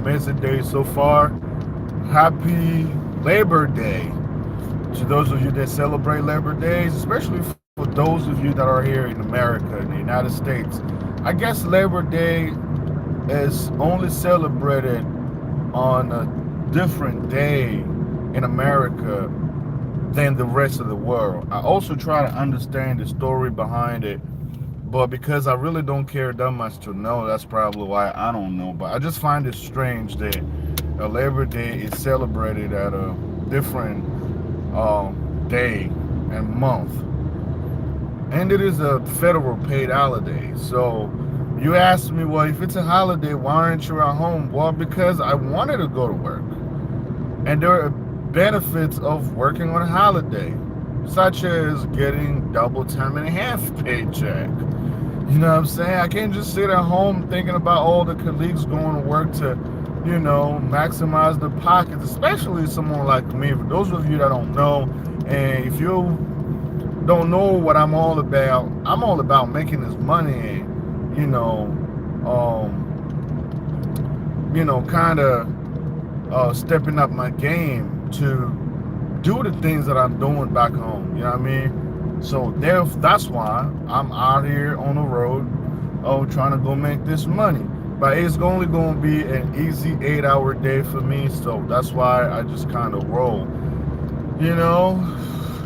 amazing day so far. Happy Labor Day to those of you that celebrate Labor Days, especially for those of you that are here in America, in the United States. I guess Labor Day is only celebrated on a different day in America than the rest of the world. I also try to understand the story behind it, but because I really don't care that much to know, that's probably why I don't know. But I just find it strange that a Labor Day is celebrated at a different day and month, and it is a federal paid holiday. So you asked me, well, if it's a holiday, why aren't you at home? Well, because I wanted to go to work, and there are benefits of working on a holiday, such as getting double time and a half paycheck. You know what I'm saying? I can't just sit at home thinking about all the colleagues going to work to, maximize their pockets, especially someone like me. For those of you that don't know, and if you don't know what I'm all about making this money and, kind of stepping up my game to do the things that I'm doing back home. You know what I mean? So that's why I'm out here on the road, trying to go make this money. But it's only going to be an easy 8-hour day for me. So that's why I just kind of roll. You know,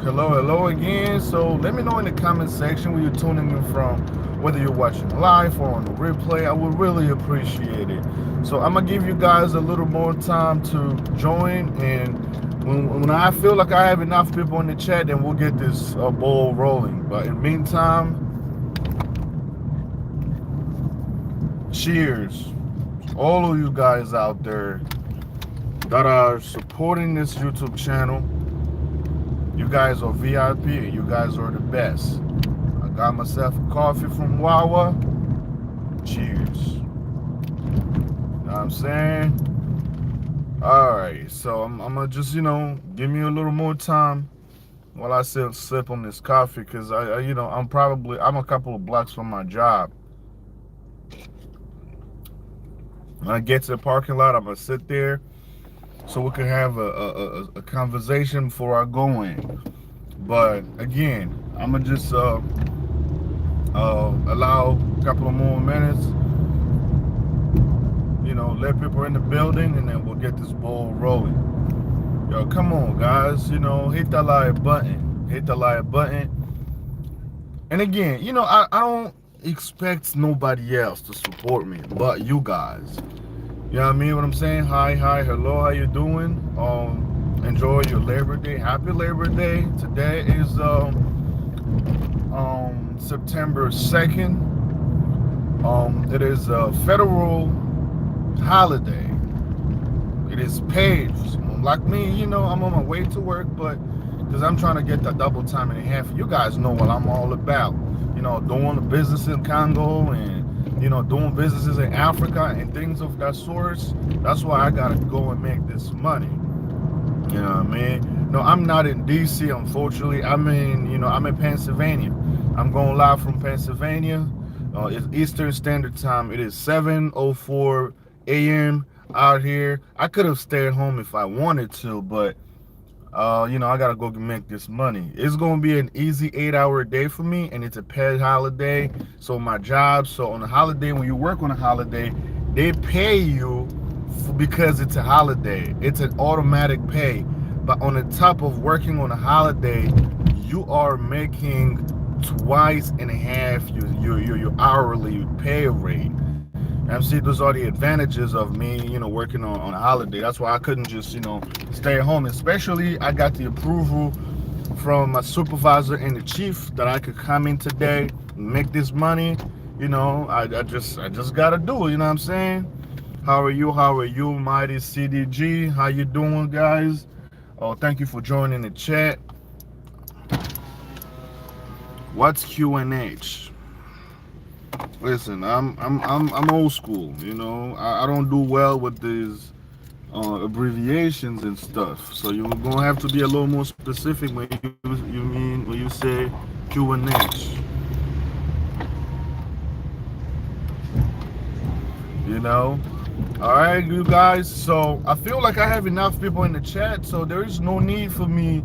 hello again. So let me know in the comment section where you're tuning in from, whether you're watching live or on the replay. I would really appreciate it. So I'm gonna give you guys a little more time to join, and when I feel like I have enough people in the chat, then we'll get this ball rolling. But in the meantime, cheers, all of you guys out there that are supporting this YouTube channel. You guys are VIP. You guys are the best. I got myself a coffee from Wawa. Cheers. You know what I'm saying? Alright, so I'm gonna just, give me a little more time while I sip on this coffee, because I'm a couple of blocks from my job. When I get to the parking lot, I'm gonna sit there so we can have a conversation before I go in. But again, I'm gonna just allow a couple of more minutes, let people in the building, and then we'll get this ball rolling. Yo, come on, guys, hit that like button, And again, I don't expect nobody else to support me but you guys. You know what I mean? What I'm saying? Hi, hello, how you doing? Enjoy your Labor Day. Happy Labor Day. Today is September 2nd. It is a federal holiday. It is paid. For someone like me, I'm on my way to work, but because I'm trying to get the double time and a half. You guys know what I'm all about. Doing the business in Congo and doing businesses in Africa and things of that sort. That's why I gotta go and make this money. You know what I mean? No, I'm not in DC, unfortunately. I'm in Pennsylvania. I'm going live from Pennsylvania. It's Eastern Standard Time. It is 7:04 a.m. out here. I could have stayed home if I wanted to, but I gotta go make this money. It's gonna be an easy 8-hour day for me, and it's a paid holiday. So my job, so on a holiday, when you work on a holiday, they pay you because it's a holiday. It's an automatic pay. But on the top of working on a holiday, you are making twice and a half your hourly pay rate. And see, those are the advantages of me, working on a holiday. That's why I couldn't just, stay at home. Especially, I got the approval from my supervisor and the chief that I could come in today and make this money. I just gotta do it. You know what I'm saying? How are you? Mighty CDG? How you doing, guys? Oh, thank you for joining the chat. What's QNH? Listen, I'm old school. I don't do well with these abbreviations and stuff. So you're gonna have to be a little more specific when you say QNH. You know, All right, you guys. So I feel like I have enough people in the chat, so there is no need for me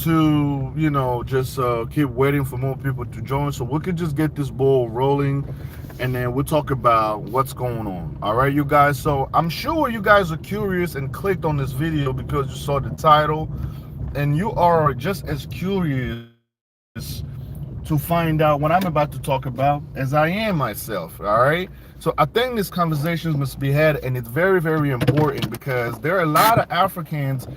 to, just keep waiting for more people to join. So we could just get this ball rolling, and then we'll talk about what's going on. All right, you guys. So I'm sure you guys are curious and clicked on this video because you saw the title, and you are just as curious to find out what I'm about to talk about as I am myself. All right. So I think these conversations must be had, and it's very, very important because there are a lot of Africans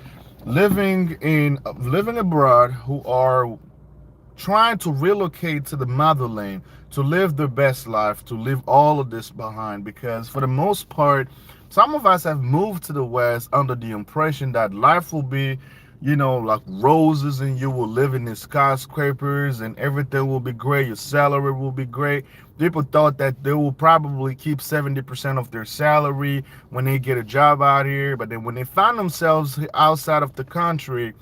living abroad who are trying to relocate to the motherland to live their best life, to leave all of this behind. Because for the most part, some of us have moved to the West under the impression that life will be, like roses, and you will live in the skyscrapers and everything will be great. Your salary will be great. People thought that they will probably keep 70% of their salary when they get a job out here. But then when they find themselves outside of the country,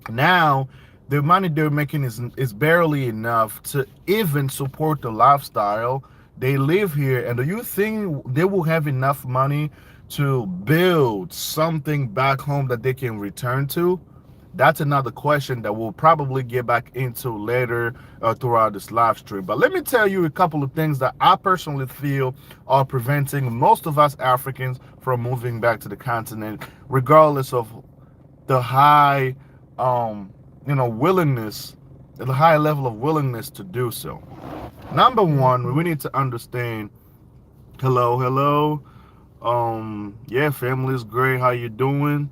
now the money they're making is barely enough to even support the lifestyle they live here. And do you think they will have enough money to build something back home that they can return to? That's another question that we'll probably get back into later throughout this live stream. But let me tell you a couple of things that I personally feel are preventing most of us Africans from moving back to the continent, regardless of the high willingness, the high level of willingness to do so. Number one, we need to understand. Hello. Yeah, family is great. How you doing?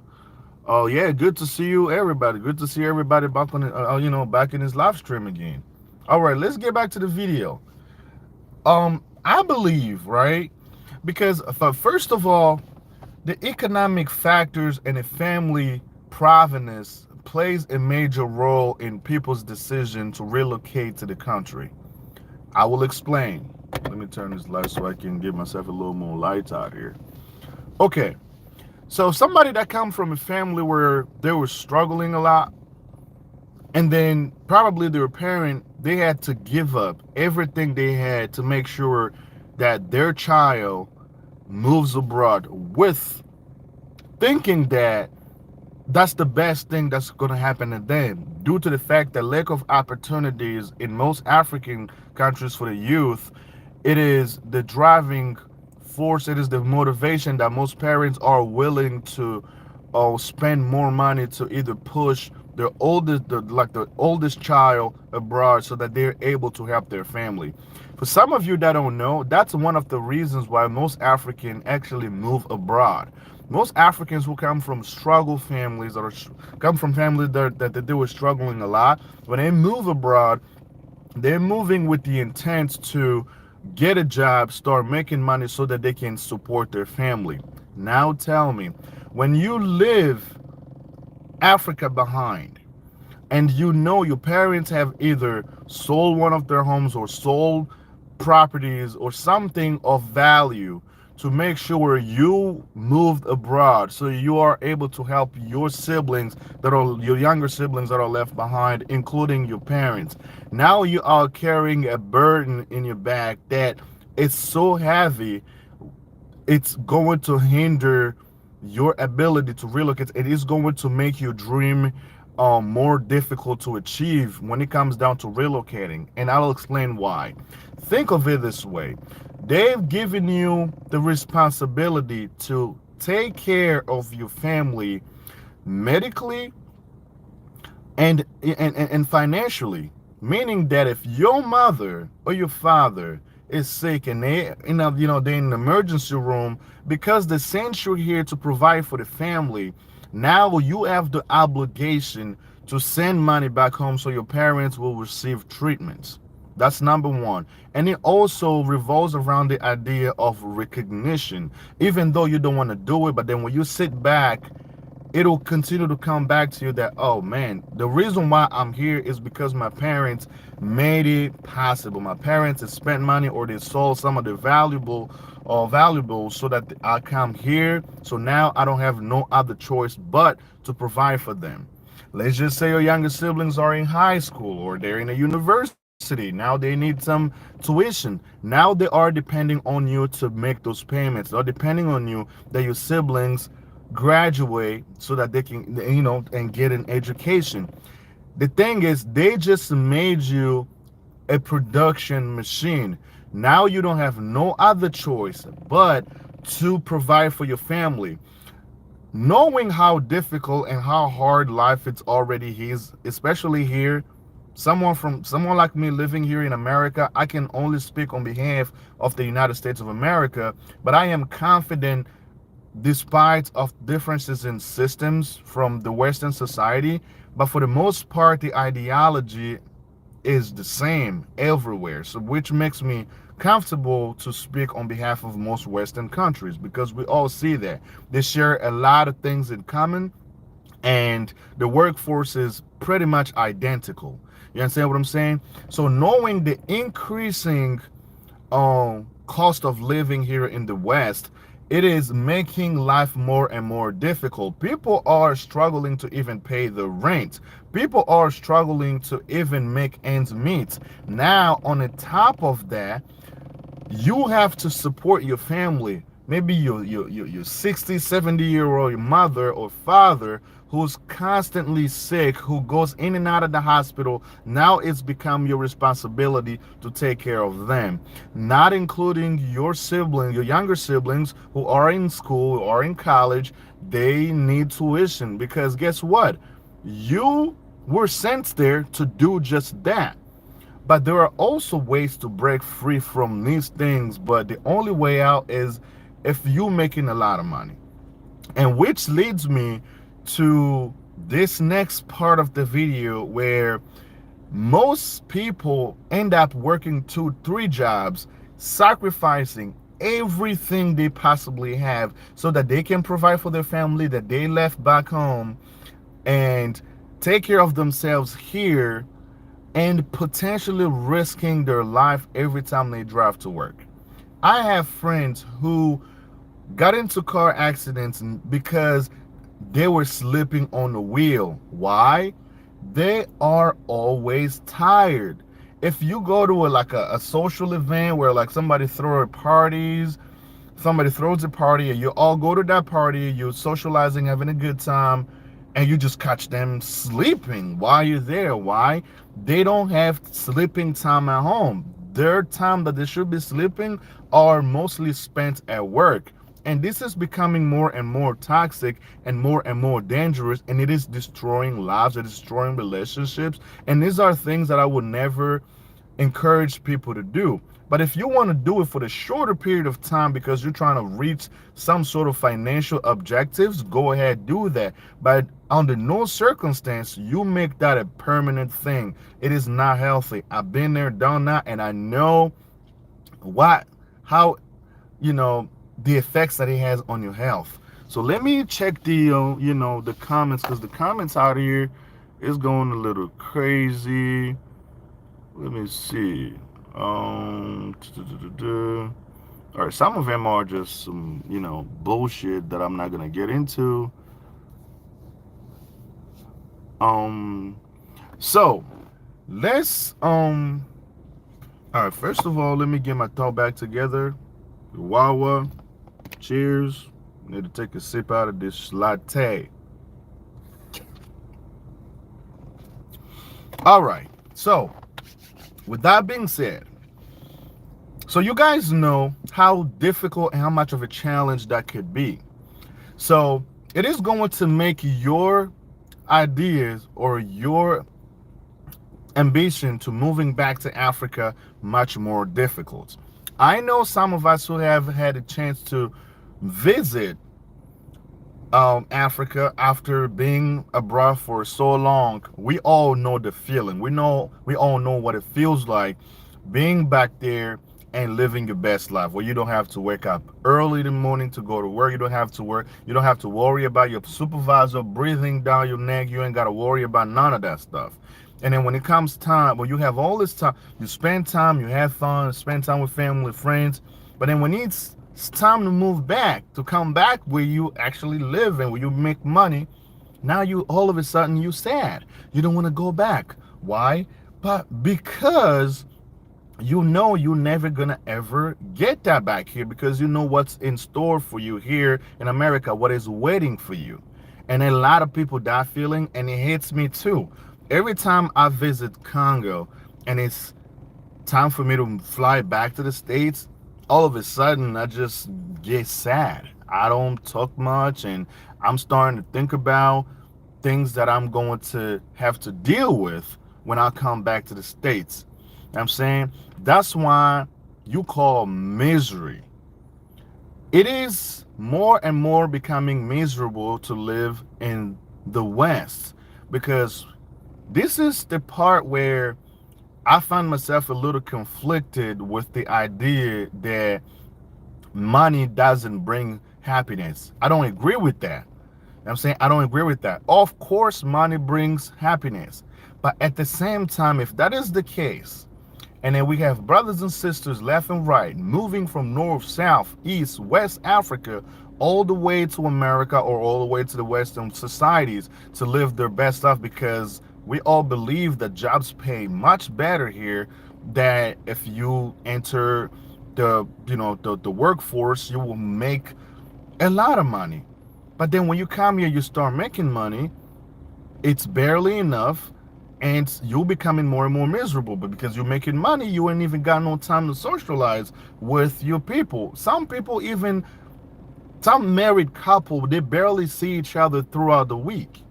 Oh yeah, good to see you, everybody. Good to see everybody back on back in this live stream again. All right, let's get back to the video. I believe, right, because first of all, the economic factors and the family provenance plays a major role in people's decision to relocate to the country. I will explain. Let me turn this light so I can give myself a little more light out here. Okay, so somebody that come from a family where they were struggling a lot, and then probably their parent, they had to give up everything they had to make sure that their child moves abroad, with thinking that that's the best thing that's going to happen to them, due to the fact that lack of opportunities in most African countries for the youth. It is the driving force, it is the motivation that most parents are willing to spend more money to either push their the oldest child abroad so that they're able to help their family. For some of you that don't know, that's one of the reasons why most Africans actually move abroad. Most Africans who come from struggle families, or come from families that they were struggling a lot, when they move abroad, they're moving with the intent to get a job, start making money so that they can support their family. Now tell me, when you live Africa behind, and your parents have either sold one of their homes or sold properties or something of value to make sure you moved abroad, so you are able to help your siblings, that are your younger siblings that are left behind, including your parents. Now you are carrying a burden in your back that is so heavy, it's going to hinder your ability to relocate. It is going to make your dream more difficult to achieve when it comes down to relocating. And I'll explain why. Think of it this way: they've given you the responsibility to take care of your family medically and financially, meaning that if your mother or your father is sick and they're in the emergency room, because they sent you here to provide for the family, now you have the obligation to send money back home so your parents will receive treatments. That's number one. And it also revolves around the idea of recognition. Even though you don't want to do it, but then when you sit back, it'll continue to come back to you that, oh man, the reason why I'm here is because my parents made it possible. My parents have spent money, or they sold some of the valuables so that I come here. So now I don't have no other choice but to provide for them. Let's just say your younger siblings are in high school or they're in a university. now they need some tuition. Now they are depending on you to make those payments. They're depending on you that your siblings graduate so that they can, and get an education. The thing is, they just made you a production machine. Now you don't have no other choice but to provide for your family. Knowing how difficult and how hard life it's already is, especially here, someone like me living here in America, I can only speak on behalf of the United States of America, but I am confident, despite of differences in systems from the Western society, but for the most part the ideology is the same everywhere. So which makes me comfortable to speak on behalf of most Western countries, because we all see that they share a lot of things in common, and the workforce is pretty much identical. You understand what I'm saying? So knowing the increasing cost of living here in the West, it is making life more and more difficult. People are struggling to even pay the rent. People are struggling to even make ends meet. Now, on the top of that, you have to support your family. Maybe your 60, 70-year-old mother or father who's constantly sick, who goes in and out of the hospital. Now it's become your responsibility to take care of them, not including your siblings, your younger siblings who are in school or in college. They need tuition, because guess what? You were sent there to do just that. But there are also ways to break free from these things, but the only way out is if you're making a lot of money. And which leads me to this next part of the video, where most people end up working 2, 3 jobs, sacrificing everything they possibly have so that they can provide for their family that they left back home and take care of themselves here, and potentially risking their life every time they drive to work. I have friends who got into car accidents because they were sleeping on the wheel. Why? They are always tired. If you go to a social event where like somebody throws a party and you all go to that party, you're socializing, having a good time, and you just catch them sleeping while you're there. Why? They don't have sleeping time at home. Their time that they should be sleeping are mostly spent at work. And this is becoming more and more toxic and more dangerous, and it is destroying lives, it is destroying relationships. And these are things that I would never encourage people to do. But if you want to do it for the shorter period of time because you're trying to reach some sort of financial objectives, go ahead, do that. But under no circumstance you make that a permanent thing. It is not healthy. I've been there, done that, and I know how the effects that it has on your health. So let me check the comments, because the comments out here is going a little crazy. Let me see. All right, some of them are just some bullshit that I'm not gonna get into. So let's all right, first of all, let me get my thought back together. Wawa, cheers. Need to take a sip out of this latte. All right, so with that being said, so you guys know how difficult and how much of a challenge that could be. So it is going to make your ideas or your ambition to moving back to Africa much more difficult. I know some of us who have had a chance to visit Africa after being abroad for so long. We all know the feeling. We all know what it feels like being back there and living your best life, where you don't have to wake up early in the morning to go to work. You don't have to work. You don't have to worry about your supervisor breathing down your neck. You ain't got to worry about none of that stuff. And then when it comes time, well, you have all this time, you spend time, you have fun, spend time with family, friends. But then when it's time to move back, to come back where you actually live and where you make money, now you all of a sudden you sad. You don't want to go back. Why? But because you know you're never gonna ever get that back here, because you know what's in store for you here in America, what is waiting for you. And a lot of people that feeling, and it hits me too. Every time I visit Congo and it's time for me to fly back to the States, all of a sudden I just get sad. I don't talk much, and I'm starting to think about things that I'm going to have to deal with when I come back to the States. I'm saying that's why you call misery. It is more and more becoming miserable to live in the West, because this is the part where I find myself a little conflicted with the idea that money doesn't bring happiness. I don't agree with that. I'm saying I don't agree with that. Of course, money brings happiness. But at the same time, if that is the case, and then we have brothers and sisters left and right moving from north, south, east, west Africa, all the way to America or all the way to the Western societies to live their best life, because we all believe that jobs pay much better here, that if you enter the workforce, you will make a lot of money. But then when you come here, you start making money, it's barely enough, and you're becoming more and more miserable. But because you're making money, you ain't even got no time to socialize with your people. Some people, even some married couple, they barely see each other throughout the week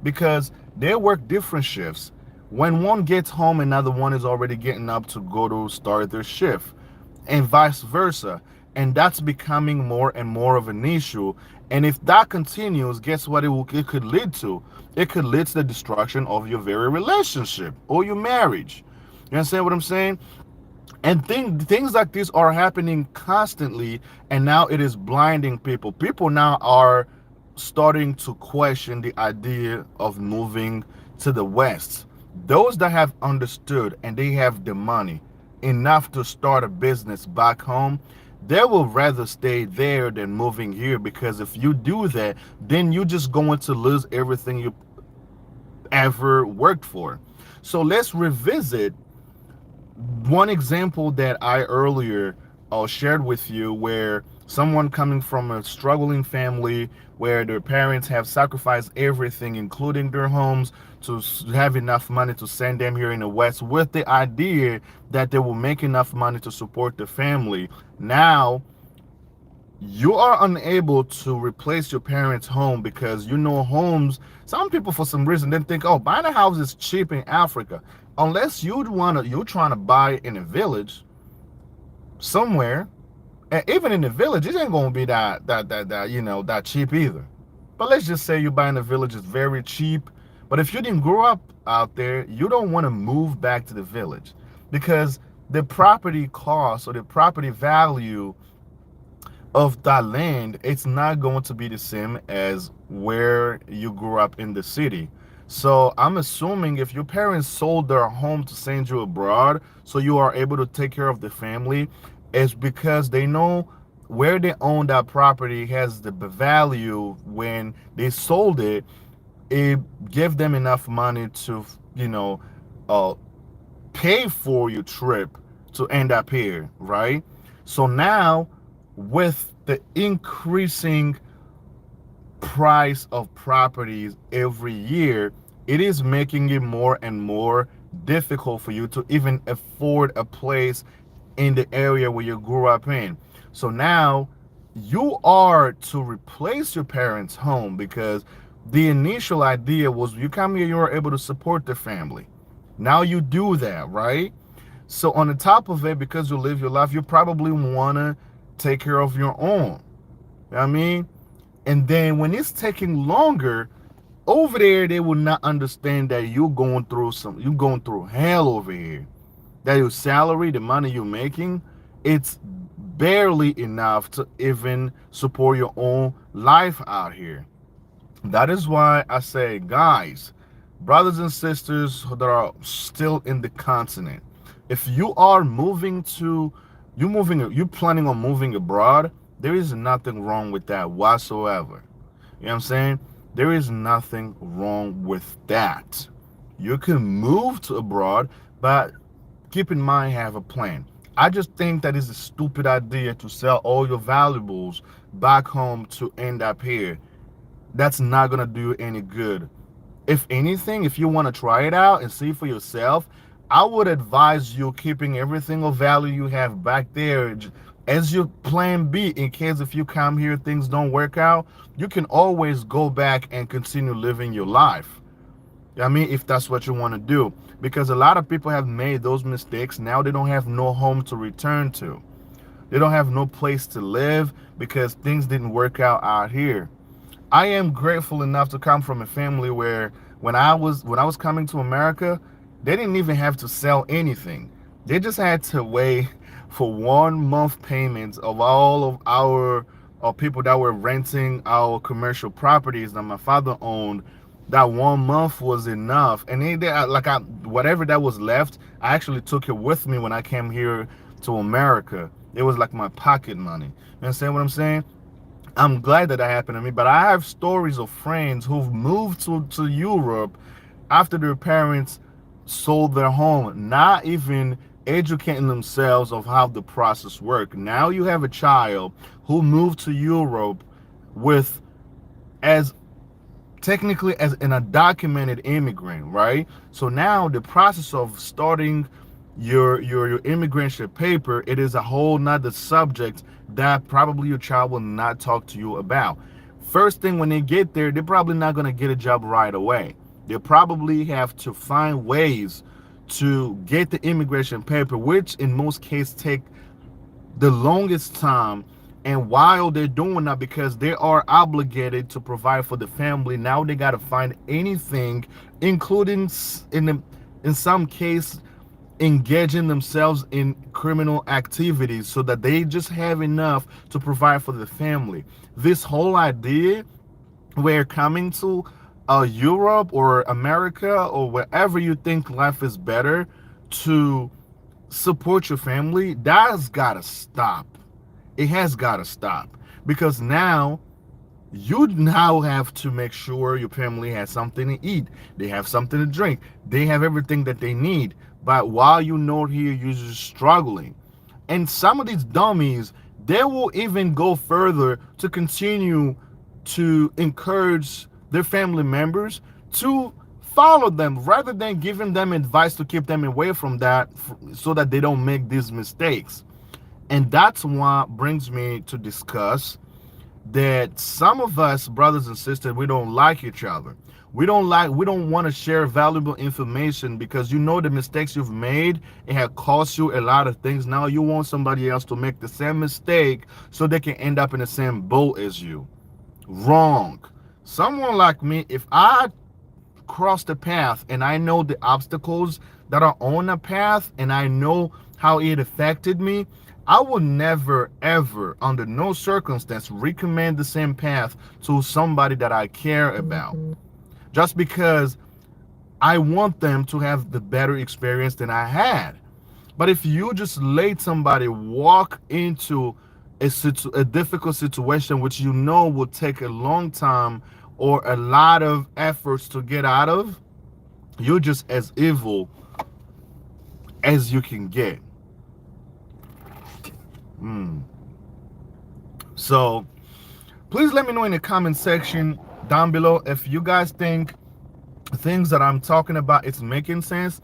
because they work different shifts. When one gets home, another one is already getting up to go to start their shift, and vice versa. And that's becoming more and more of an issue. And if that continues, guess what it could lead to? It could lead to the destruction of your very relationship or your marriage. You understand what I'm saying? And things like this are happening constantly, and now it is blinding people. People now are starting to question the idea of moving to the West. Those that have understood and they have the money enough to start a business back home, they will rather stay there than moving here, because if you do that, then you're just going to lose everything you ever worked for. So let's revisit one example that I earlier shared with you, where someone coming from a struggling family where their parents have sacrificed everything, including their homes, to have enough money to send them here in the West with the idea that they will make enough money to support the family. Now, you are unable to replace your parents' home because you know homes, some people for some reason then think, oh, buying a house is cheap in Africa. Unless you're trying to buy in a village somewhere, and even in the village, it ain't gonna be that cheap either. But let's just say you buy in the village is very cheap. But if you didn't grow up out there, you don't want to move back to the village, because the property cost or the property value of that land, it's not going to be the same as where you grew up in the city. So I'm assuming if your parents sold their home to send you abroad so you are able to take care of the family, it's because they know where they own that property has the value. When they sold it, it gave them enough money to, uh, pay for your trip to end up here, right? So now, with the increasing price of properties every year, it is making it more and more difficult for you to even afford a place in the area where you grew up in. So now you are to replace your parents' home, because the initial idea was you come here, you're able to support the family. Now you do that, right? So on the top of it, because you live your life, you probably want to take care of your own. You know what I mean? And then when it's taking longer, over there, they will not understand that you're going through hell over here. That your salary, the money you're making, it's barely enough to even support your own life out here. That is why I say, guys, brothers and sisters that are still in the continent, if you are you're planning on moving abroad, there is nothing wrong with that whatsoever. You know what I'm saying? There is nothing wrong with that. You can move to abroad, but keep in mind, have a plan. I just think that it's a stupid idea to sell all your valuables back home to end up here. That's not gonna do any good. If anything, if you want to try it out and see for yourself, I would advise you keeping every single value you have back there as your plan B, in case if you come here things don't work out. You can always go back and continue living your life. I mean, if that's what you want to do, because a lot of people have made those mistakes. Now they don't have no home to return to. They don't have no place to live because things didn't work out here. I am grateful enough to come from a family where when I was coming to America, they didn't even have to sell anything. They just had to wait for 1 month payments of all of our people that were renting our commercial properties that my father owned. That 1 month was enough, and whatever that was left, I actually took it with me when I came here to America. It was like my pocket money. You understand what I'm saying? I'm glad that happened to me, but I have stories of friends who've moved to Europe after their parents sold their home, not even educating themselves of how the process works. Now you have a child who moved to Europe with as technically as an undocumented immigrant, right? So now the process of starting your immigration paper, it is a whole nother subject that probably your child will not talk to you about. First thing, when they get there, they're probably not going to get a job right away. They probably have to find ways to get the immigration paper, which in most cases take the longest time. And while they're doing that, because they are obligated to provide for the family, now they got to find anything, including in some case engaging themselves in criminal activities, so that they just have enough to provide for the family. This whole idea where coming to Europe or America or wherever you think life is better to support your family, that's got to stop. It has got to stop, because now you now have to make sure your family has something to eat, they have something to drink, they have everything that they need. But while you're not here, you're just struggling. And some of these dummies, they will even go further to continue to encourage their family members to follow them rather than giving them advice to keep them away from that, so that they don't make these mistakes. And that's what brings me to discuss that some of us, brothers and sisters, we don't like each other. We don't want to share valuable information, because you know the mistakes you've made. It had cost you a lot of things. Now you want somebody else to make the same mistake so they can end up in the same boat as you. Wrong. Someone like me, if I cross the path and I know the obstacles that are on the path and I know how it affected me, I would never, ever, under no circumstance, recommend the same path to somebody that I care about. Just because I want them to have the better experience than I had. But if you just let somebody walk into a difficult situation, which you know will take a long time or a lot of efforts to get out of, you're just as evil as you can get. So please let me know in the comment section down below if you guys think things that I'm talking about it's making sense.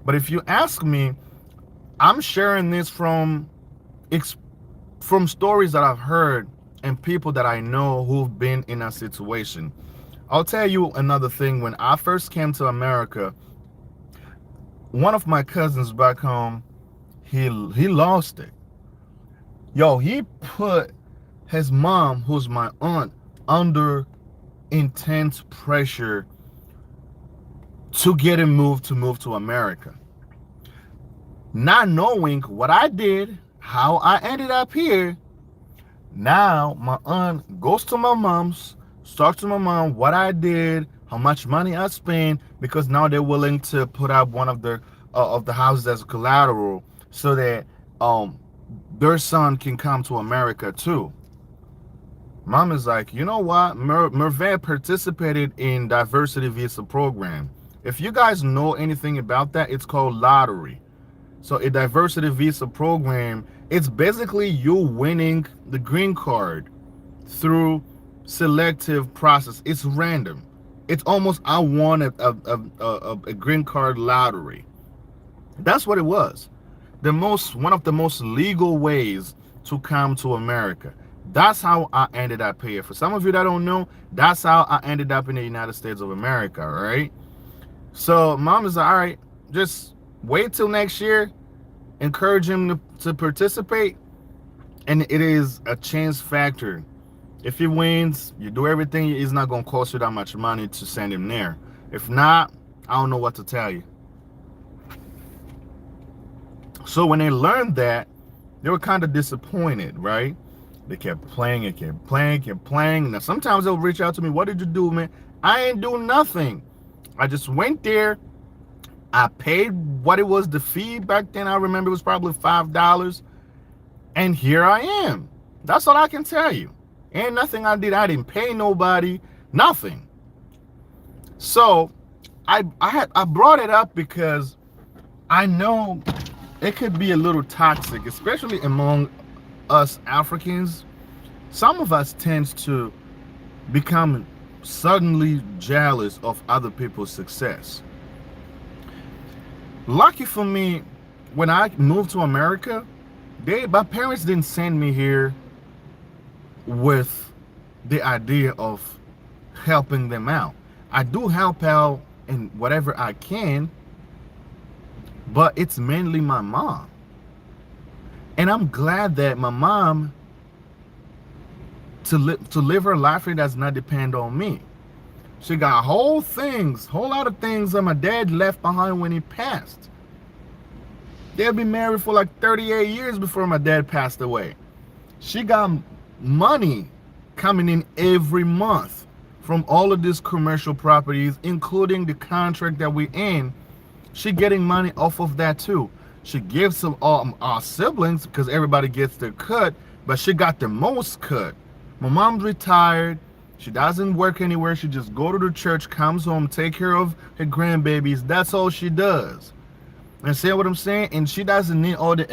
But if you ask me, I'm sharing this from stories that I've heard and people that I know who've been in a situation. I'll tell you another thing. When I first came to America, one of my cousins back home, he lost it. Yo, he put his mom, who's my aunt, under intense pressure to get him moved to America. Not knowing what I did, how I ended up here. Now my aunt goes to my mom's, talks to my mom what I did, how much money I spent, because now they're willing to put up one of the houses as collateral so that their son can come to America too. Mom is like, you know what? Merve participated in diversity visa program. If you guys know anything about that, it's called lottery. So a diversity visa program, it's basically you winning the green card through selective process. It's random. It's almost I won a green card lottery. That's what it was. One of the most legal ways to come to America. That's how I ended up here. For some of you that don't know, that's how I ended up in the United States of America, right? So mom is like, all right, just wait till next year, encourage him to participate, and it is a chance factor. If he wins, you do everything, it's not going to cost you that much money to send him there. If not, I don't know what to tell you. So when they learned that, they were kind of disappointed, right? They kept playing and kept playing, kept playing. Now, sometimes they'll reach out to me, what did you do, man? I ain't do nothing. I just went there. I paid what it was, the fee back then. I remember it was probably $5. And here I am. That's all I can tell you. Ain't nothing I did. I didn't pay nobody, nothing. So I brought it up because I know it could be a little toxic, especially among us Africans. Some of us tend to become suddenly jealous of other people's success. Lucky for me, when I moved to America, my parents didn't send me here with the idea of helping them out. I do help out in whatever I can, but it's mainly my mom. And I'm glad that my mom to live her life here does not depend on me. She got whole lot of things that my dad left behind when he passed. They'd been married for like 38 years before my dad passed away. She got money coming in every month from all of these commercial properties, including the contract that we're in. She getting money off of that too. She gives some our siblings because everybody gets their cut, but she got the most cut. My mom's retired. She doesn't work anywhere. She just go to the church, comes home, take care of her grandbabies. That's all she does. And see what I'm saying? And she doesn't need all the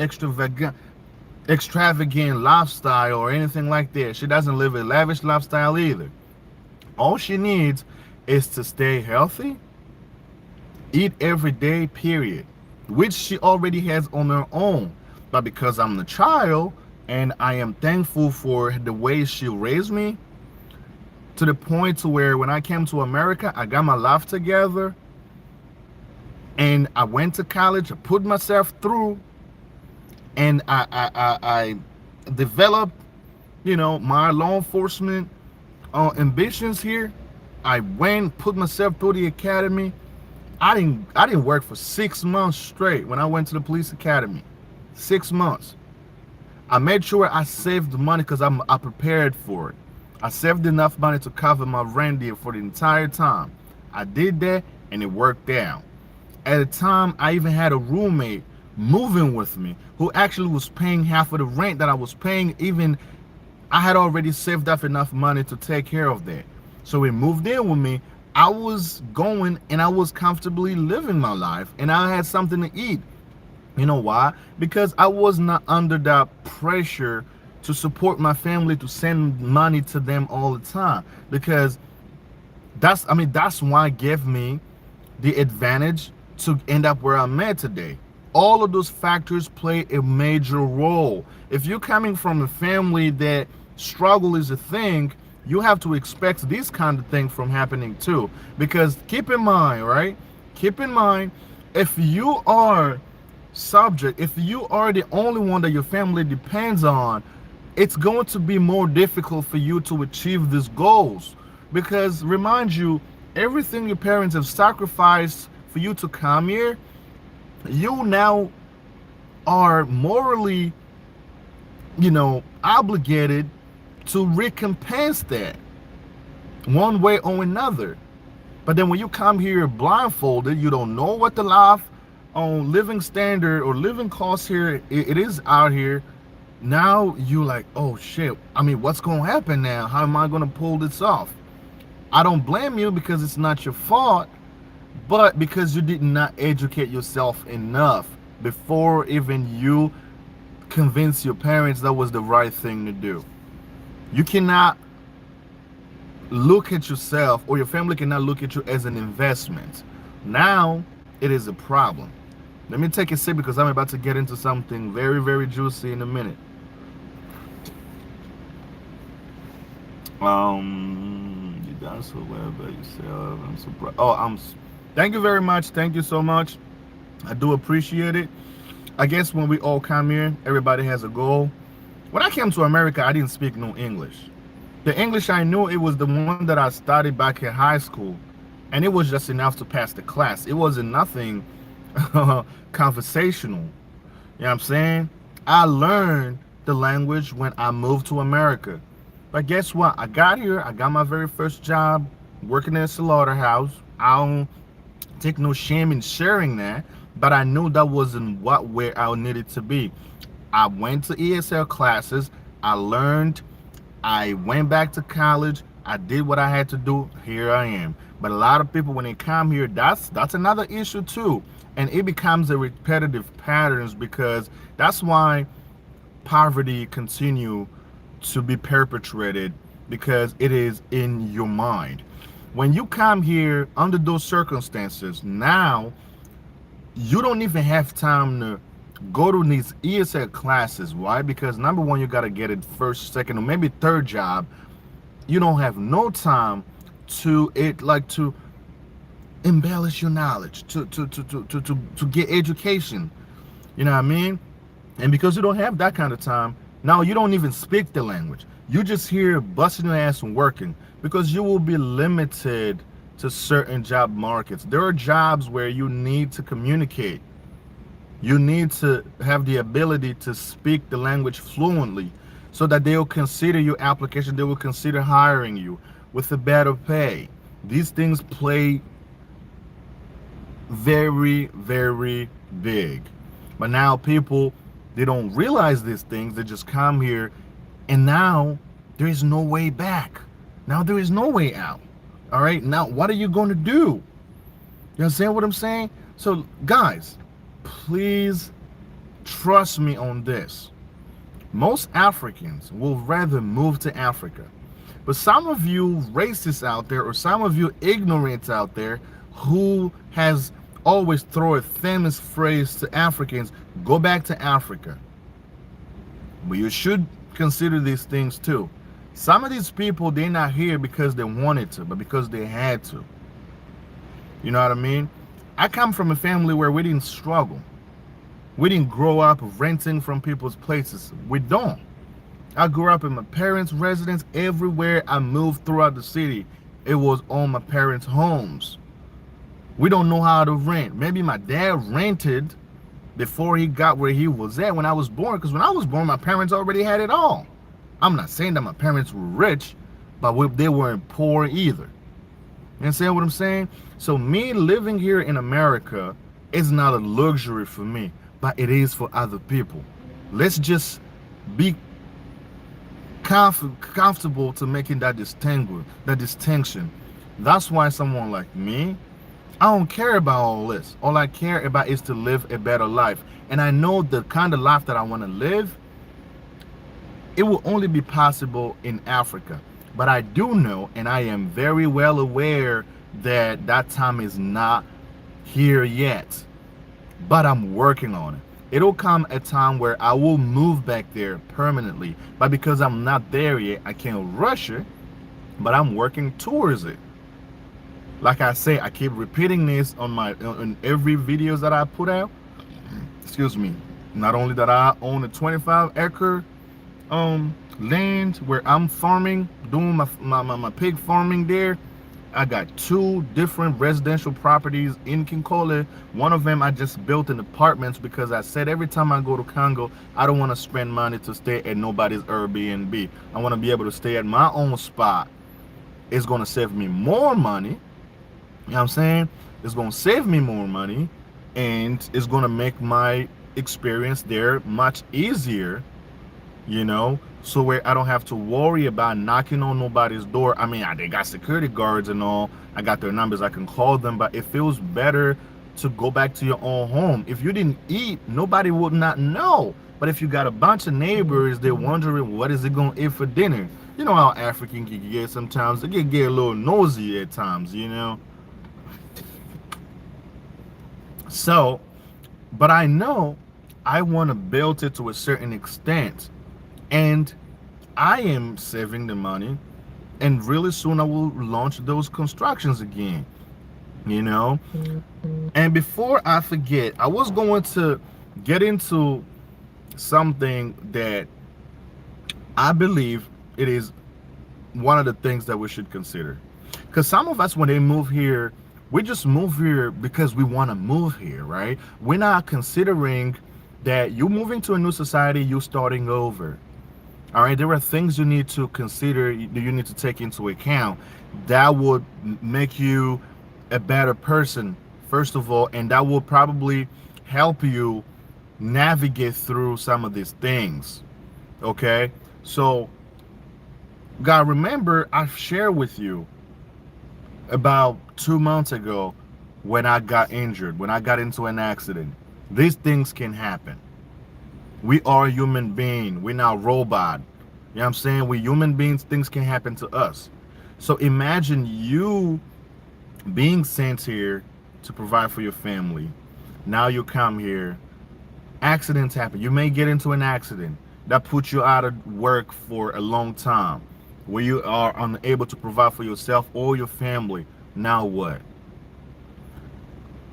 extravagant lifestyle or anything like that. She doesn't live a lavish lifestyle either. All she needs is to stay healthy, eat every day, period, which she already has on her own. But because I'm the child and I am thankful for the way she raised me, to the point to where when I came to America, I got my life together and I went to college, I put myself through, and I developed, my law enforcement ambitions here. I went, put myself through the academy. I didn't work for 6 months straight when I went to the police academy. 6 months. I made sure I saved the money because I prepared for it. I saved enough money to cover my rent there for the entire time. I did that and it worked out. At the time, I even had a roommate moving with me who actually was paying half of the rent that I was paying. Even I had already saved up enough money to take care of that. So he moved in with me. I was going and I was comfortably living my life and I had something to eat. You know why? Because I was not under that pressure to support my family, to send money to them all the time. Because that's why it gave me the advantage to end up where I'm at today. All of those factors play a major role. If you're coming from a family that struggle is a thing, you have to expect these kind of things from happening too. Because keep in mind, right? Keep in mind, if you are if you are the only one that your family depends on, it's going to be more difficult for you to achieve these goals. Because remind you, everything your parents have sacrificed for you to come here, you now are morally, obligated to recompense that one way or another. But then when you come here blindfolded, you don't know what the life on living standard or living cost here it is out here. Now you like, oh shit, what's gonna happen now? How am I gonna pull this off? I don't blame you because it's not your fault, but because you did not educate yourself enough before even you convince your parents that was the right thing to do. You cannot look at yourself, or your family cannot look at you as an investment. Now it is a problem. Let me take a sip because I'm about to get into something very, very juicy in a minute. You done so well by yourself. I'm so proud. Thank you very much. Thank you so much. I do appreciate it. I guess when we all come here, everybody has a goal. When I came to America, I didn't speak no English. The English I knew, it was the one that I studied back in high school, and it was just enough to pass the class. It wasn't nothing conversational. You know what I'm saying? I learned the language when I moved to America. But guess what? I got here, I got my very first job working in a slaughterhouse. I don't take no shame in sharing that, but I knew that wasn't where I needed to be. I went to ESL classes, I learned, I went back to college, I did what I had to do, here I am. But a lot of people, when they come here, that's another issue too. And it becomes a repetitive patterns, because that's why poverty continue to be perpetrated, because it is in your mind. When you come here under those circumstances, now you don't even have time to go to these ESL classes. Why? Because number one, you got to get it first, second, or maybe third job. You don't have no time to embellish your knowledge, to get education. You know what I mean? And because you don't have that kind of time, now you don't even speak the language. You just here busting your ass and working, because you will be limited to certain job markets. There are jobs where you need to communicate. You need to have the ability to speak the language fluently, so that they will consider your application, they will consider hiring you with a better pay. These things play very, very big. But now people, they don't realize these things. They just come here, and now there is no way back. Now there is no way out. All right, now what are you going to do? You understand what I'm saying? So guys, please trust me on this. Most Africans will rather move to Africa. But some of you racists out there, or some of you ignorants out there, who has always throw a famous phrase to Africans, go back to Africa. But you should consider these things too. Some of these people, they're not here because they wanted to, but because they had to. You know what I mean? I come from a family where we didn't struggle. We didn't grow up renting from people's places. We don't. I grew up in my parents' residence. Everywhere I moved throughout the city, it was on my parents' homes. We don't know how to rent. Maybe my dad rented before he got where he was at when I was born, because when I was born, my parents already had it all. I'm not saying that my parents were rich, but they weren't poor either. You understand what I'm saying? So me living here in America is not a luxury for me, but it is for other people. Let's just be comfortable to making that distinction. That's why someone like me, I don't care about all this. All I care about is to live a better life. And I know the kind of life that I want to live, it will only be possible in Africa. But I do know, and I am very well aware, that that time is not here yet. But I'm working on it. It'll come a time where I will move back there permanently. But because I'm not there yet, I can't rush it. But I'm working towards it. Like I say, I keep repeating this on every videos that I put out. Excuse me. Not only that I own a 25-acre land where I'm farming, doing my pig farming there. I got 2 different residential properties in Kinkole. One of them I just built in apartments, because I said every time I go to Congo, I don't want to spend money to stay at nobody's Airbnb. I want to be able to stay at my own spot. It's going to save me more money. You know what I'm saying? It's going to save me more money, and it's going to make my experience there much easier you know, so where I don't have to worry about knocking on nobody's door. I mean, they got security guards and all. I got their numbers. I can call them, but it feels better to go back to your own home. If you didn't eat, nobody would not know. But if you got a bunch of neighbors, they're wondering what is it gonna eat for dinner. You know how African can get sometimes. They can get a little nosy at times, you know. So, but I know I want to build it to a certain extent, and I am saving the money, and really soon I will launch those constructions again, you know. And before I forget, I was going to get into something that I believe it is one of the things that we should consider. Because some of us, when they move here, we just move here because we want to move here, right? We're not considering that you're moving to a new society, you're starting over. All right, there are things you need to consider, you need to take into account that would make you a better person, first of all, and that will probably help you navigate through some of these things. Okay, so God, remember I've shared with you about 2 months ago when I got injured, when I got into an accident. These things can happen. We are human beings. We're not robot. You know what I'm saying? We human beings, things can happen to us. So imagine you being sent here to provide for your family. Now you come here, accidents happen. You may get into an accident that puts you out of work for a long time, where you are unable to provide for yourself or your family. Now what?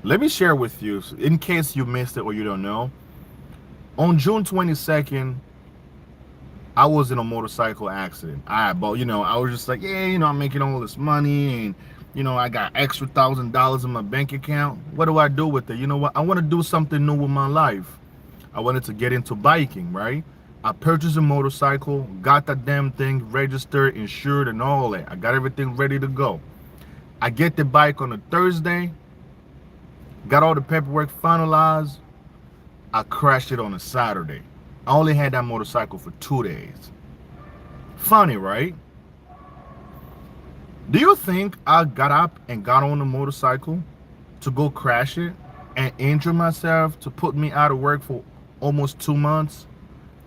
Let me share with you, in case you missed it or you don't know. On June 22nd, I was in a motorcycle accident. I was just like, yeah, I'm making all this money, and I got extra $1,000 in my bank account. What do I do with it? You know what? I want to do something new with my life. I wanted to get into biking, right? I purchased a motorcycle, got that damn thing registered, insured, and all that. I got everything ready to go. I get the bike on a Thursday, got all the paperwork finalized. I crashed it on a Saturday. I only had that motorcycle for 2 days. Funny, right? Do you think I got up and got on the motorcycle to go crash it and injure myself to put me out of work for almost 2 months?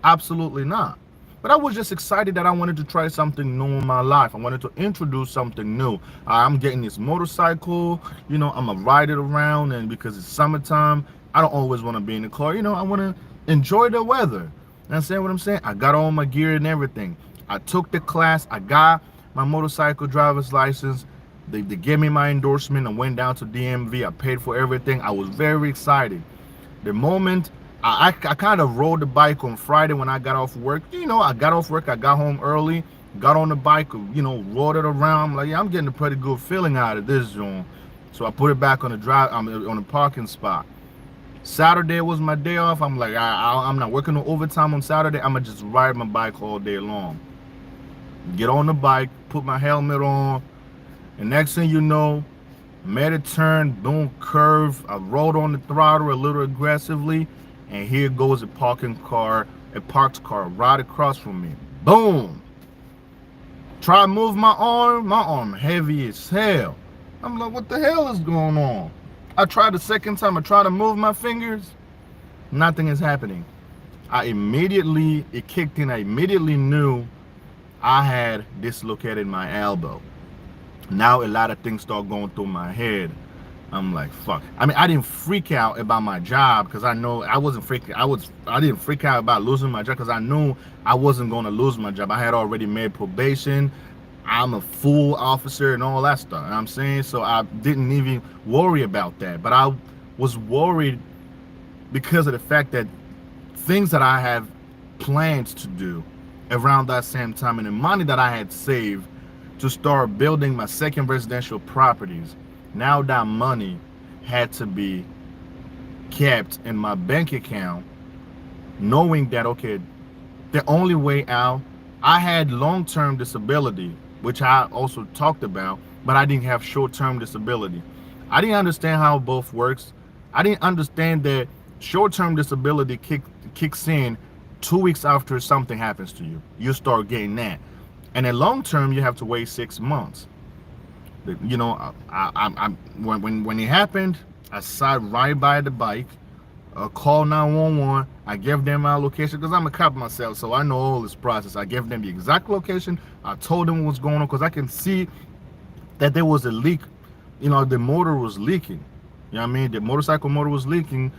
Absolutely not. But I was just excited that I wanted to try something new in my life. I wanted to introduce something new. I'm getting this motorcycle, I'm going to ride it around, and because it's summertime, I don't always want to be in the car. I want to enjoy the weather. Understand what I'm saying? I got all my gear and everything. I took the class. I got my motorcycle driver's license. They gave me my endorsement. I went down to DMV. I paid for everything. I was very excited. The moment I kind of rode the bike on Friday when I got off work. I got off work. I got home early. Got on the bike. Rode it around. I'm like, yeah, I'm getting a pretty good feeling out of this zone. So I put it back on the on the parking spot. Saturday was my day off. I'm like, I'm not working no overtime on Saturday. I'm gonna just ride my bike all day long. Get on the bike, put my helmet on, and next thing you know, made a turn, boom, curve. I rode on the throttle a little aggressively, and here goes a parked car right across from me. Boom! Try to move my arm heavy as hell. I'm like, what the hell is going on? I tried the second time, I tried to move my fingers, nothing is happening. It kicked in, I immediately knew I had dislocated my elbow. Now a lot of things start going through my head. I'm like, fuck. I mean, I didn't freak out about my job because I know I wasn't freaking. I didn't freak out about losing my job because I knew I wasn't going to lose my job. I had already made probation. I'm a full officer and all that stuff. You know what I'm saying? So I didn't even worry about that. But I was worried because of the fact that things that I have planned to do around that same time and the money that I had saved to start building my second residential properties, now that money had to be kept in my bank account, knowing that, okay, the only way out, I had long-term disability, which I also talked about, but I didn't have short-term disability. I didn't understand how both works. I didn't understand that short-term disability kicks in 2 weeks after something happens to you, you start getting that. And in long term, you have to wait 6 months. You know, when it happened, I sat right by the bike, call 911. I gave them my location because I'm a cop myself, so I know all this process. I gave them the exact location. I told them what's going on because I can see that there was a leak. You know, the motor was leaking. You know what I mean? The motorcycle motor was leaking,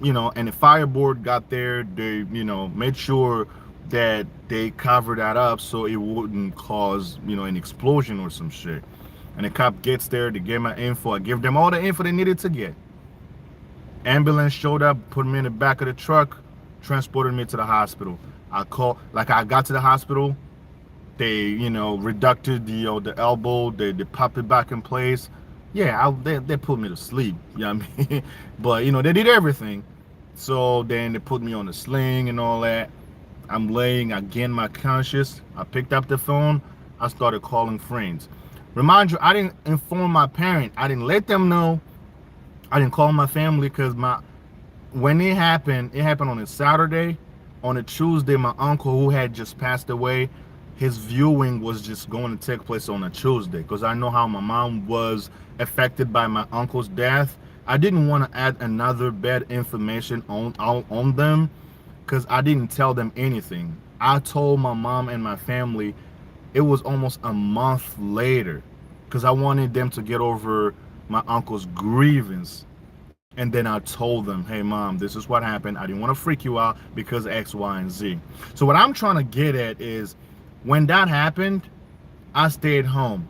you know, and the fire board got there. They, you know, made sure that they covered that up so it wouldn't cause, you know, an explosion or some shit. And the cop gets there, they get my info. I give them all the info they needed to get. Ambulance showed up, put me in the back of the truck, transported me to the hospital. I got to the hospital, they, you know, reducted the elbow, they popped it back in place. Yeah, they put me to sleep, you know what I mean? But, you know, they did everything. So then they put me on a sling and all that. I'm laying, I gained my conscious. I picked up the phone, I started calling friends. Remind you, I didn't inform my parent. I didn't let them know. I didn't call my family because when it happened on a Saturday. On a Tuesday, my uncle, who had just passed away, his viewing was just going to take place on a Tuesday because I know how my mom was affected by my uncle's death. I didn't want to add another bad information on them because I didn't tell them anything. I told my mom and my family it was almost a month later because I wanted them to get over my uncle's grievance. And then I told them, hey, mom, this is what happened. I didn't want to freak you out because X, Y, and Z. So what I'm trying to get at is when that happened, I stayed home.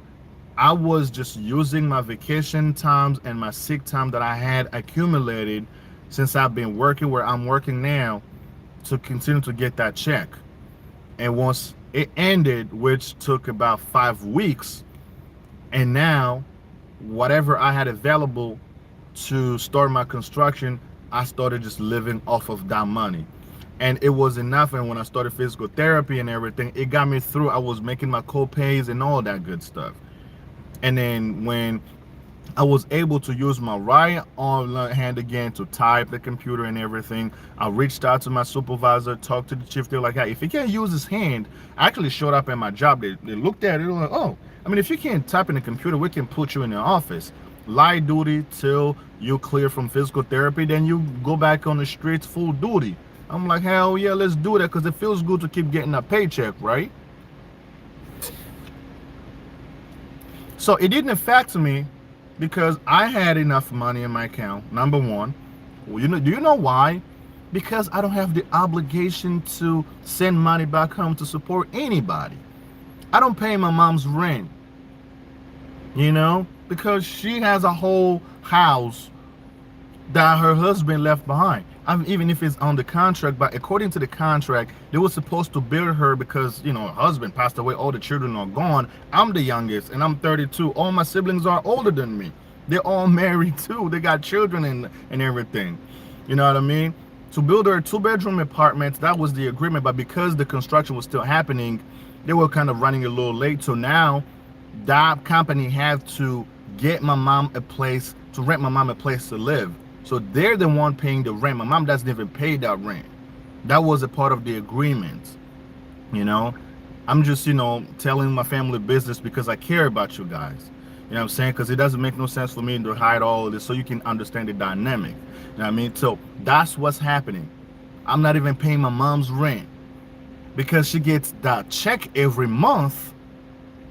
I was just using my vacation times and my sick time that I had accumulated since I've been working where I'm working now to continue to get that check. And once it ended, which took about 5 weeks, and now whatever I had available to start my construction, I started just living off of that money. And it was enough. And when I started physical therapy and everything, it got me through. I was making my co-pays and all that good stuff. And then when I was able to use my right hand again to type the computer and everything, I reached out to my supervisor, talked to the chief. They're like, hey, if he can't use his hand, I actually showed up at my job. They looked at it, they were like, oh, I mean, if you can't type in the computer, we can put you in the office. Light duty till you clear from physical therapy, then you go back on the streets full duty. I'm like, hell yeah, let's do that because it feels good to keep getting a paycheck, right? So it didn't affect me because I had enough money in my account, number one. Well, do you know why? Because I don't have the obligation to send money back home to support anybody. I don't pay my mom's rent, you know, because she has a whole house that her husband left behind. Even if it's on the contract, but according to the contract, they were supposed to build her because, you know, her husband passed away, all the children are gone. I'm the youngest and I'm 32. All my siblings are older than me. They're all married too. They got children and everything. You know what I mean? To build her a 2-bedroom apartment, that was the agreement. But because the construction was still happening, they were kind of running a little late. So now that company had to get my mom a place, to rent my mom a place to live. So they're the one paying the rent. My mom doesn't even pay that rent. That was a part of the agreement. You know, I'm just, you know, telling my family business because I care about you guys. You know what I'm saying? Because it doesn't make no sense for me to hide all of this so you can understand the dynamic. You know what I mean? So that's what's happening. I'm not even paying my mom's rent because she gets that check every month.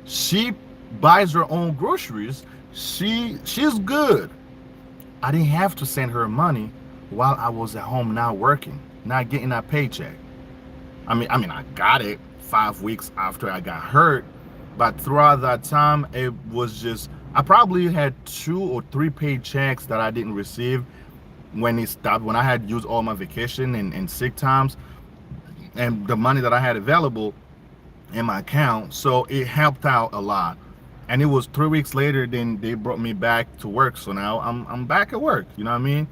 She buys her own groceries. She's good. I didn't have to send her money while I was at home not working, not getting that paycheck. I mean, I got it 5 weeks after I got hurt, but throughout that time, it was just, I probably had 2 or 3 paychecks that I didn't receive when it stopped, when I had used all my vacation and sick times and the money that I had available in my account. So it helped out a lot. And it was 3 weeks later, then they brought me back to work. So now I'm back at work, you know what I mean?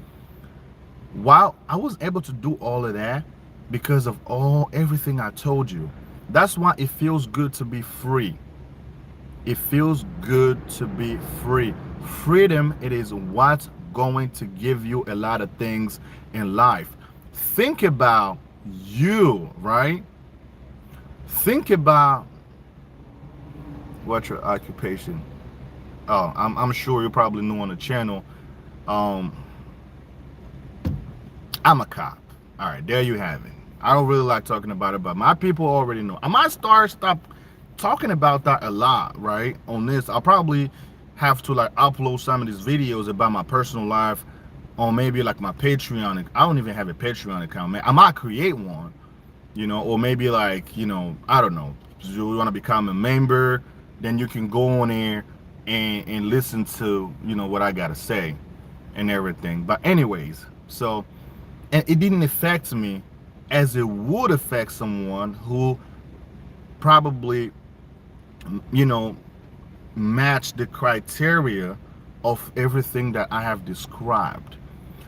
While I was able to do all of that because of everything I told you. That's why it feels good to be free. It feels good to be free. Freedom, it is what's going to give you a lot of things in life. Think about you, right? Think about what your occupation. Oh, I'm sure you're probably new on the channel. Um, I'm a cop. All right, there you have it. I don't really like talking about it, but my people already know. I might stop talking about that a lot, right? On this, I'll probably have to like upload some of these videos about my personal life on maybe like my Patreon. I don't even have a Patreon account, man. I might create one, or maybe like, I don't know. You want to become a member, then you can go on there and listen to, what I gotta say and everything. But anyways, so and it didn't affect me as it would affect someone who probably, you know, matched the criteria of everything that I have described.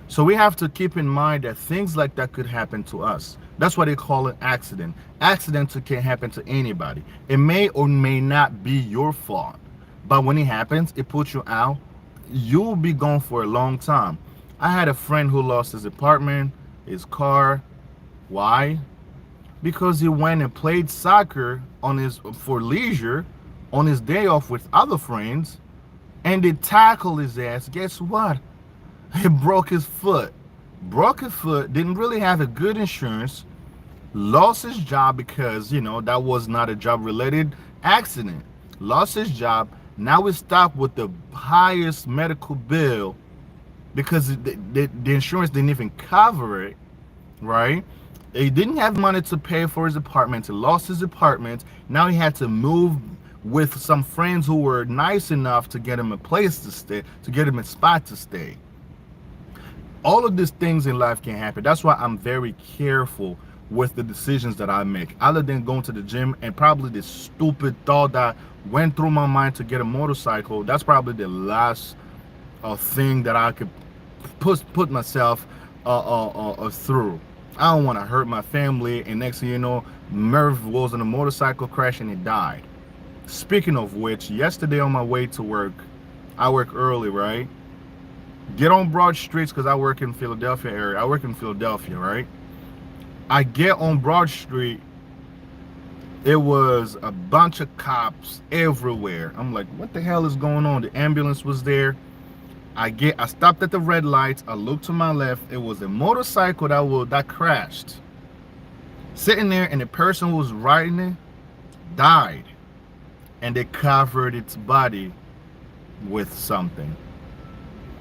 So we have to keep in mind that things like that could happen to us. That's why they call it accident. Accidents can happen to anybody. It may or may not be your fault, but when it happens, it puts you out. You'll be gone for a long time. I had a friend who lost his apartment, his car. Why? Because he went and played soccer on his for leisure on his day off with other friends, and they tackled his ass. Guess what? He broke his foot. Broke his foot, didn't really have a good insurance, lost his job because, that was not a job related accident. Lost his job. Now he's stuck with the highest medical bill because the insurance didn't even cover it, right? He didn't have money to pay for his apartment. He lost his apartment. Now he had to move with some friends who were nice enough to get him a place to stay, to get him a spot to stay. All of these things in life can happen. That's why I'm very careful with the decisions that I make. Other than going to the gym and probably the stupid thought that went through my mind to get a motorcycle, that's probably the last thing that I could put myself through. I don't want to hurt my family, and next thing you know, Merv was in a motorcycle crash and he died. Speaking of which, yesterday on my way to work, I work early, right? Get on Broad Streets because I work in Philadelphia area. I work in Philadelphia, right? I get on Broad Street. It was a bunch of cops everywhere. I'm like, what the hell is going on? The ambulance was there. I stopped at the red lights. I looked to my left. It was a motorcycle that crashed. Sitting there, and the person who was riding it died. And they covered its body with something,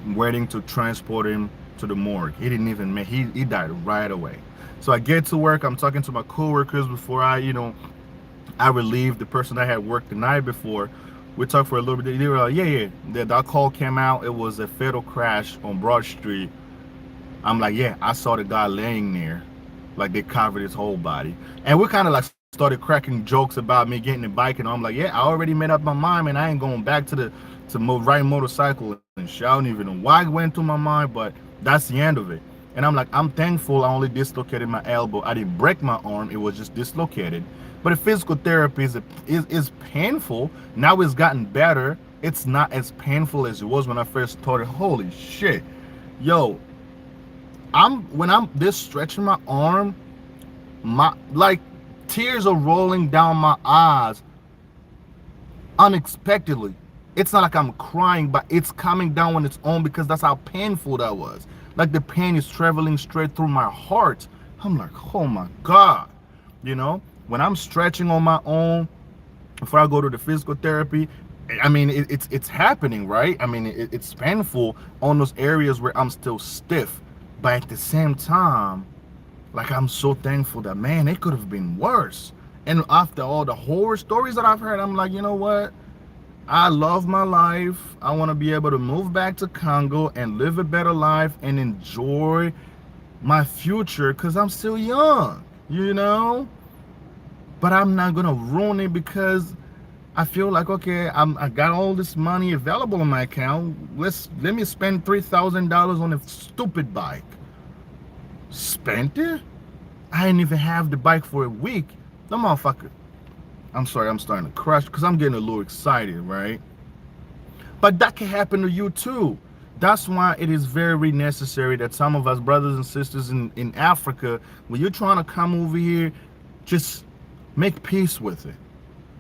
waiting to transport him to the morgue. He didn't even make, he died right away. So I get to work. I'm talking to my coworkers before I relieve the person that had worked the night before. We talked for a little bit. They were like, yeah. That call came out. It was a fatal crash on Broad Street. I'm like, yeah, I saw the guy laying there, like they covered his whole body. And we kind of like started cracking jokes about me getting a bike, and I'm like, yeah, I already made up my mind, and I ain't going back to riding motorcycle and shit. I don't even know why it went through my mind, but that's the end of it. And I'm like, I'm thankful I only dislocated my elbow. I didn't break my arm. It was just dislocated. But the physical therapy is painful. Now it's gotten better. It's not as painful as it was when I first started. Holy shit. Yo, when I'm this stretching my arm, like tears are rolling down my eyes unexpectedly. It's not like I'm crying, but it's coming down on its own because that's how painful that was. Like the pain is traveling straight through my heart. I'm like, oh my God. When I'm stretching on my own, before I go to the physical therapy, I mean, it's happening, right? I mean, it's painful on those areas where I'm still stiff. But at the same time, like, I'm so thankful that, man, it could have been worse. And after all the horror stories that I've heard, I'm like, you know what? I love my life. I want to be able to move back to Congo and live a better life and enjoy my future because I'm still young, But I'm not going to ruin it because I feel like, okay, I got all this money available in my account. Let me spend $3,000 on a stupid bike. Spent it? I didn't even have the bike for a week. The motherfucker. I'm sorry, I'm starting to crush because I'm getting a little excited, right? But that can happen to you too. That's why it is very necessary that some of us brothers and sisters in Africa, when you're trying to come over here, just make peace with it.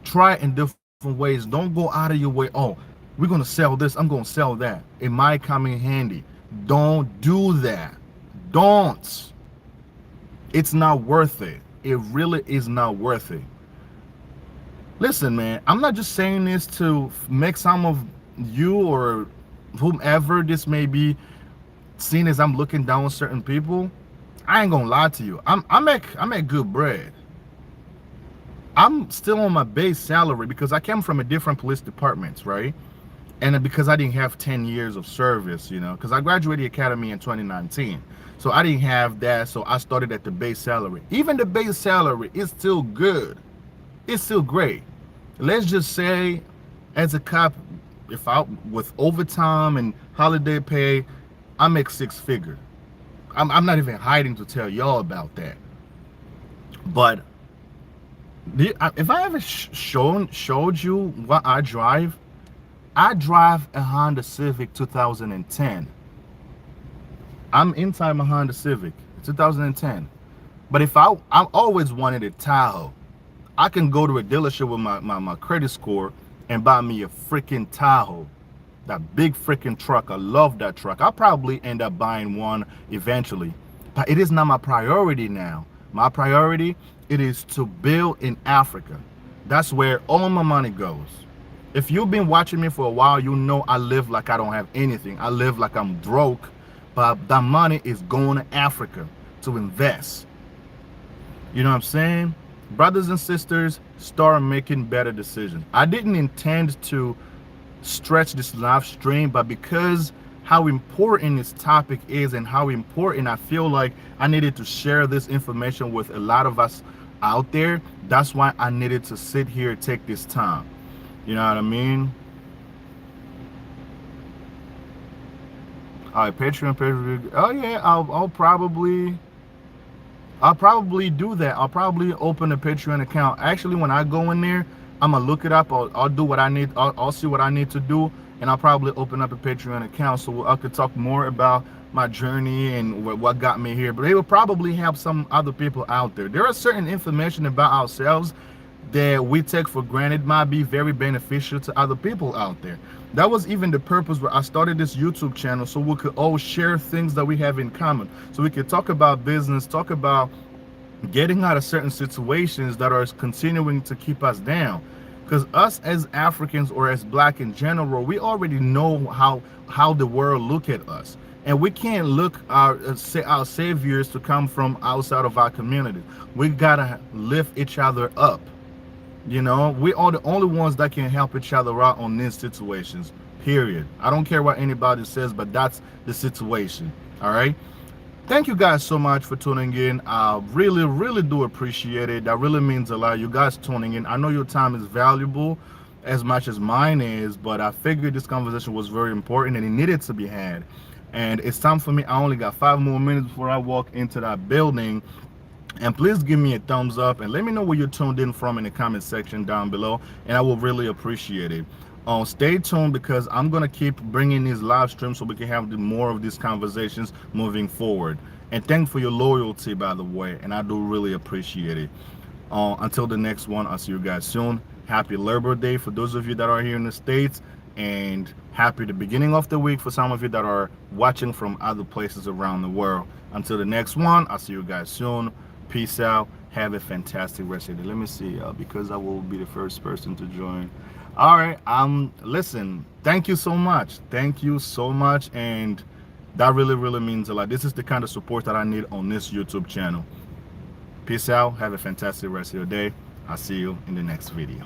Try it in different ways. Don't go out of your way. Oh, we're gonna sell this, I'm gonna sell that. It might come in handy. Don't do that. Don't. It's not worth it. It really is not worth it. Listen, man, I'm not just saying this to make some of you or whomever this may be seen as I'm looking down on certain people. I ain't gonna lie to you. I make good bread. I'm still on my base salary because I came from a different police departments, right? And because I didn't have 10 years of service, you know, because I graduated academy in 2019. So I didn't have that, so I started at the base salary. Even the base salary is still good. It's still great. Let's just say, as a cop, if I with overtime and holiday pay, I make six figure. I'm not even hiding to tell y'all about that. But if I ever showed you what I drive a Honda Civic 2010. I'm inside my Honda Civic 2010. But if I always wanted a Tahoe. I can go to a dealership with my credit score and buy me a freaking Tahoe. That big freaking truck. I love that truck. I'll probably end up buying one eventually. But it is not my priority now. My priority, it is to build in Africa. That's where all my money goes. If you've been watching me for a while, you know I live like I don't have anything. I live like I'm broke, but that money is going to Africa to invest. You know what I'm saying? Brothers and sisters, start making better decisions. I didn't intend to stretch this live stream, but because how important this topic is and how important I feel like I needed to share this information with a lot of us out there, that's why I needed to sit here and take this time. You know what I mean? All right, Patreon. Oh yeah, I'll probably do that. I'll probably open a Patreon account. Actually, when I go in there, I'm gonna look it up. I'll do what I need. I'll see what I need to do, and I'll probably open up a Patreon account so I could talk more about my journey and what got me here. But it will probably help some other people out there. There are certain information about ourselves that we take for granted might be very beneficial to other people out there. That was even the purpose where I started this YouTube channel, so we could all share things that we have in common. So we could talk about business, talk about getting out of certain situations that are continuing to keep us down. Because us as Africans or as black in general, we already know how the world look at us. And we can't look our saviors to come from outside of our community. We gotta lift each other up. You know, we are the only ones that can help each other out on these situations, period. I don't care what anybody says, but that's the situation. All right. Thank you guys so much for tuning in. I really do appreciate it. That really means a lot. You guys tuning in. I know your time is valuable as much as mine is, but I figured this conversation was very important and it needed to be had. And it's time for me. I only got 5 more minutes before I walk into that building. And please give me a thumbs up and let me know where you're tuned in from in the comment section down below, and I will really appreciate it. Stay tuned because I'm going to keep bringing these live streams so we can have more of these conversations moving forward. And thanks for your loyalty, by the way, and I do really appreciate it. Until the next one, I'll see you guys soon. Happy Labor Day for those of you that are here in the States, and happy the beginning of the week for some of you that are watching from other places around the world. Until the next one, I'll see you guys soon. Peace out. Have a fantastic rest of the day. Let me see, because I will be the first person to join. All right. Listen, thank you so much. Thank you so much. And that really means a lot. This is the kind of support that I need on this YouTube channel. Peace out. Have a fantastic rest of your day. I'll see you in the next video.